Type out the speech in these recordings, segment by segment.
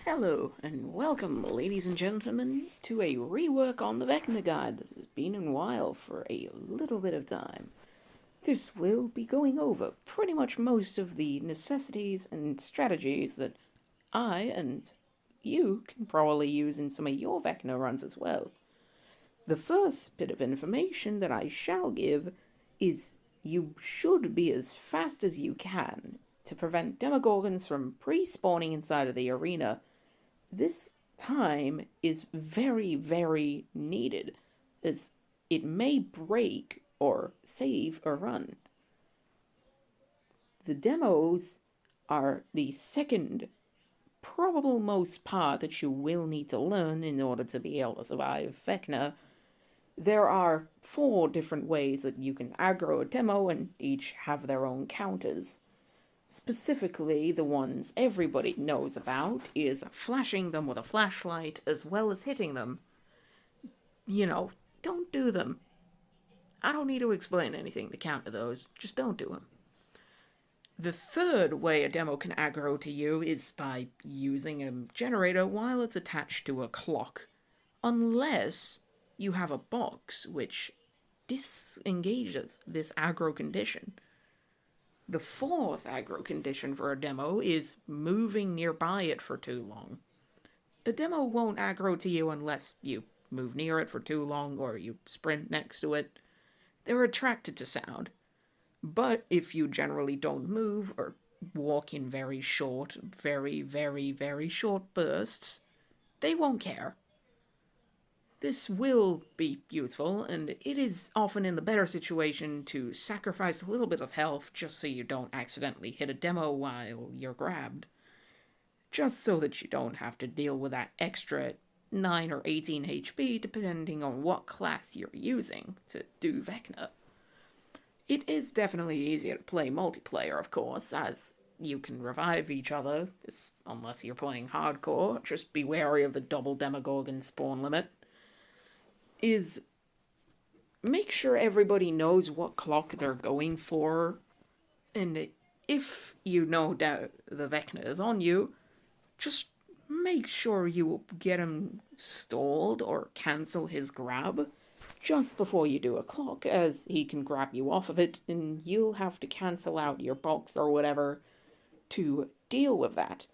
Hello, and welcome, ladies and gentlemen, to a rework on the Vecna Guide that has been in a while for a little bit of time. This will be going over pretty much most of the necessities and strategies that I and you can probably use in some of your Vecna runs as well. The first bit of information that I shall give is you should be as fast as you can to prevent Demogorgons from pre-spawning inside of the arena. This time is very, very needed, as it may break or save a run. The demos are the second probable most part that you will need to learn in order to be able to survive Vecna. There are 4 different ways that you can aggro a demo, and each have their own counters. Specifically, the ones everybody knows about is flashing them with a flashlight as well as hitting them. Don't do them. I don't need to explain anything to counter those, just don't do them. The third way a demo can aggro to you is by using a generator while it's attached to a clock, unless you have a box which disengages this aggro condition. The fourth aggro condition for a demo is moving nearby it for too long. A demo won't aggro to you unless you move near it for too long or you sprint next to it. They're attracted to sound. But if you generally don't move or walk in very short, very, very, very short bursts, they won't care. This will be useful, and it is often in the better situation to sacrifice a little bit of health just so you don't accidentally hit a demo while you're grabbed. Just so that you don't have to deal with that extra 9 or 18 HP depending on what class you're using to do Vecna. It is definitely easier to play multiplayer, of course, as you can revive each other, unless you're playing hardcore. Just be wary of the double Demogorgon spawn limit. Is make sure everybody knows what clock they're going for, and if you know that the Vecna is on you, just make sure you get him stalled or cancel his grab just before you do a clock, as he can grab you off of it and you'll have to cancel out your box or whatever to deal with that,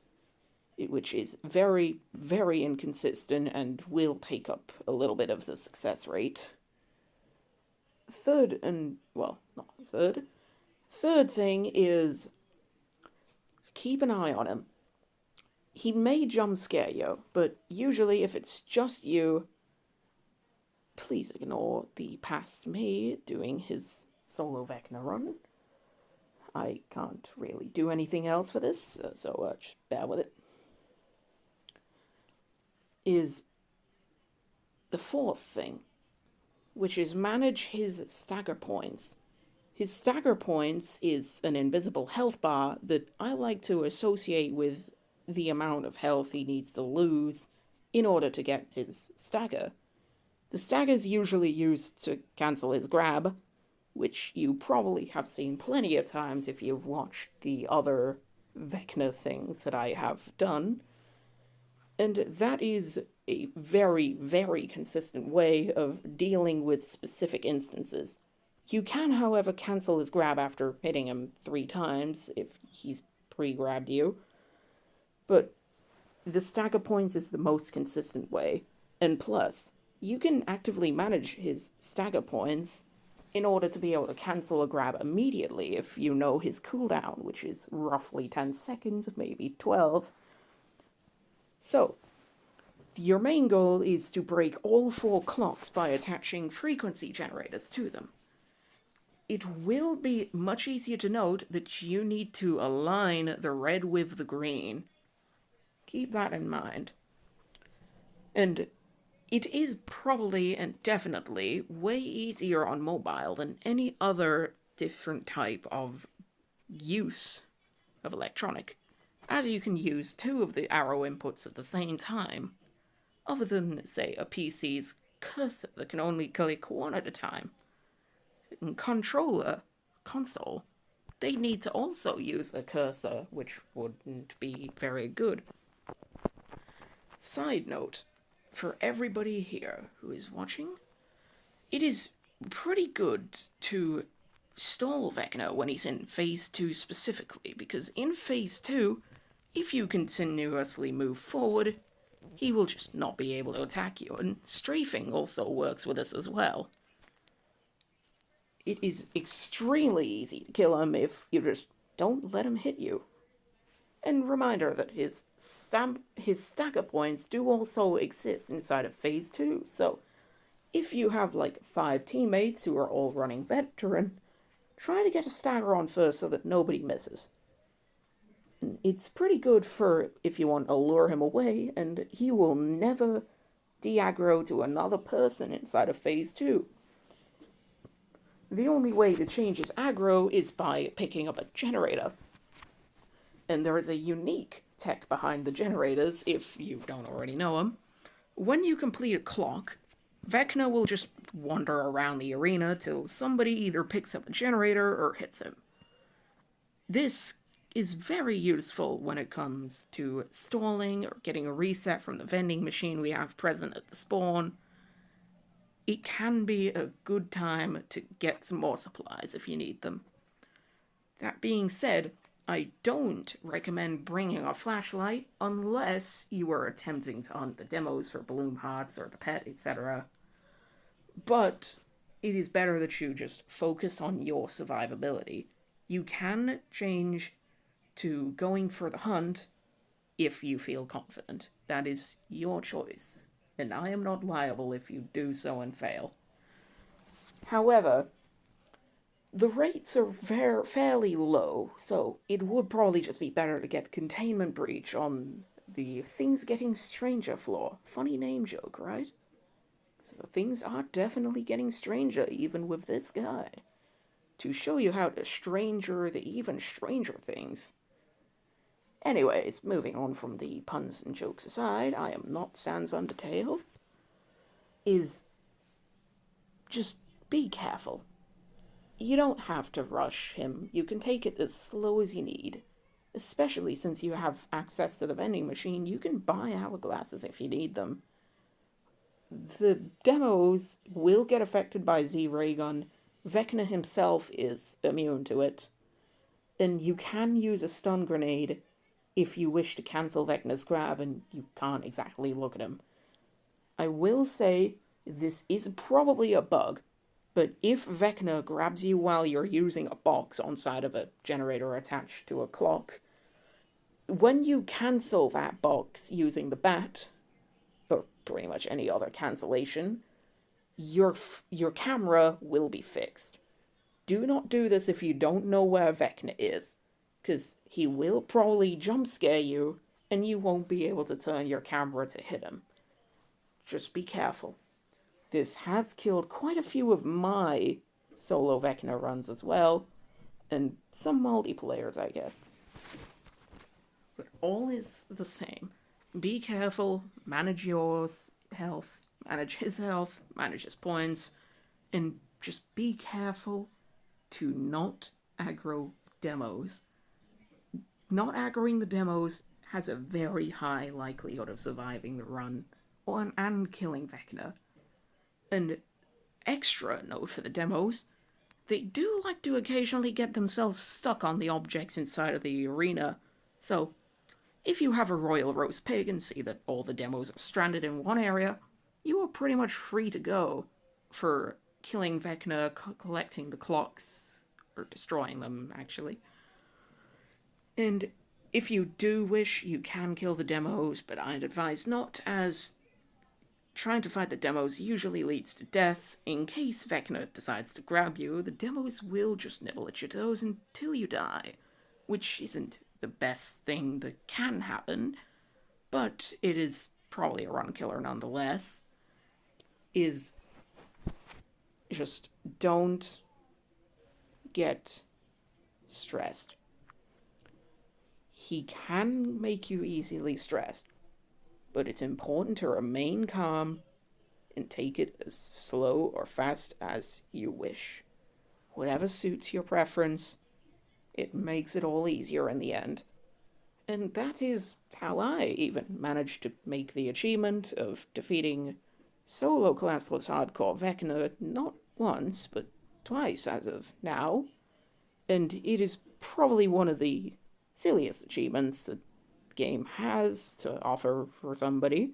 which is very, very inconsistent and will take up a little bit of the success rate. Third, and well, not third. Third thing is keep an eye on him. He may jump scare you, but usually if it's just you, please ignore the past me doing his solo Vecna run. I can't really do anything else for this, so just bear with it. Is the fourth thing, which is manage his stagger points. His stagger points is an invisible health bar that I like to associate with the amount of health he needs to lose in order to get his stagger. The stagger is usually used to cancel his grab, which you probably have seen plenty of times if you've watched the other Vecna things that I have done. And that is a very, very consistent way of dealing with specific instances. You can, however, cancel his grab after hitting him 3 times if he's pre-grabbed you, but the stagger points is the most consistent way. And plus, you can actively manage his stagger points in order to be able to cancel a grab immediately if you know his cooldown, which is roughly 10 seconds, maybe 12. So, your main goal is to break all 4 clocks by attaching frequency generators to them. It will be much easier to note that you need to align the red with the green. Keep that in mind. And it is probably and definitely way easier on mobile than any other different type of use of electronic, as you can use 2 of the arrow inputs at the same time, other than, say, a PC's cursor that can only click 1 at a time. And console, they need to also use a cursor, which wouldn't be very good. Side note, for everybody here who is watching, it is pretty good to stall Vecna when he's in phase 2 specifically, because in phase 2, if you continuously move forward, he will just not be able to attack you, and strafing also works with this as well. It is extremely easy to kill him if you just don't let him hit you. And reminder that his stagger points do also exist inside of phase 2, so if you have like 5 teammates who are all running veteran, try to get a stagger on first so that nobody misses. It's pretty good for if you want to lure him away, and he will never de-aggro to another person inside of phase 2. The only way to change his aggro is by picking up a generator. And there is a unique tech behind the generators, if you don't already know them. When you complete a clock, Vecna will just wander around the arena till somebody either picks up a generator or hits him. This is very useful when it comes to stalling or getting a reset from the vending machine we have present at the spawn. It can be a good time to get some more supplies if you need them. That being said, I don't recommend bringing a flashlight unless you are attempting to hunt the demos for bloom hearts or the pet, etc. But it is better that you just focus on your survivability. You can change to going for the hunt if you feel confident. That is your choice, and I am not liable if you do so and fail. However, the rates are fairly low, so it would probably just be better to get Containment Breach on the Things Getting Stranger floor. Funny name joke, right? So things are definitely getting stranger even with this guide. To show you how to stranger the even stranger things. Anyways, moving on from the puns and jokes aside, I am not Sans Undertale. Is just be careful. You don't have to rush him. You can take it as slow as you need. Especially since you have access to the vending machine, you can buy hourglasses if you need them. The demos will get affected by Z-Ray Gun. Vecna himself is immune to it. And you can use a stun grenade if you wish to cancel Vecna's grab and you can't exactly look at him. I will say this is probably a bug, but if Vecna grabs you while you're using a box on side of a generator attached to a clock, when you cancel that box using the bat, or pretty much any other cancellation, your camera will be fixed. Do not do this if you don't know where Vecna is, because he will probably jump scare you and you won't be able to turn your camera to hit him. Just be careful. This has killed quite a few of my solo Vecna runs as well, and some multiplayers, I guess. But all is the same. Be careful, manage your health, manage his health, manage his points, and just be careful to not aggro demos. Not aggroing the demos has a very high likelihood of surviving the run and killing Vecna. And extra note for the demos, they do like to occasionally get themselves stuck on the objects inside of the arena. So, if you have a royal roast pig and see that all the demos are stranded in one area, you are pretty much free to go for killing Vecna, collecting the clocks, or destroying them, actually. And if you do wish, you can kill the demos, but I'd advise not, as trying to fight the demos usually leads to deaths. In case Vecna decides to grab you, the demos will just nibble at your toes until you die, which isn't the best thing that can happen, but it is probably a run killer nonetheless. Is just don't get stressed. He can make you easily stressed, but it's important to remain calm and take it as slow or fast as you wish. Whatever suits your preference, it makes it all easier in the end. And that is how I even managed to make the achievement of defeating solo classless hardcore Vecna not once, but twice as of now. And it is probably one of the silliest achievements the game has to offer for somebody,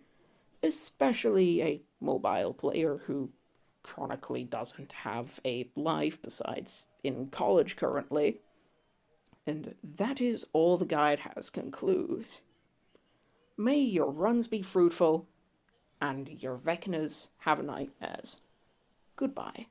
especially a mobile player who chronically doesn't have a life besides in college currently. And that is all the guide has concluded. May your runs be fruitful, and your Vecnas have nightmares. Goodbye.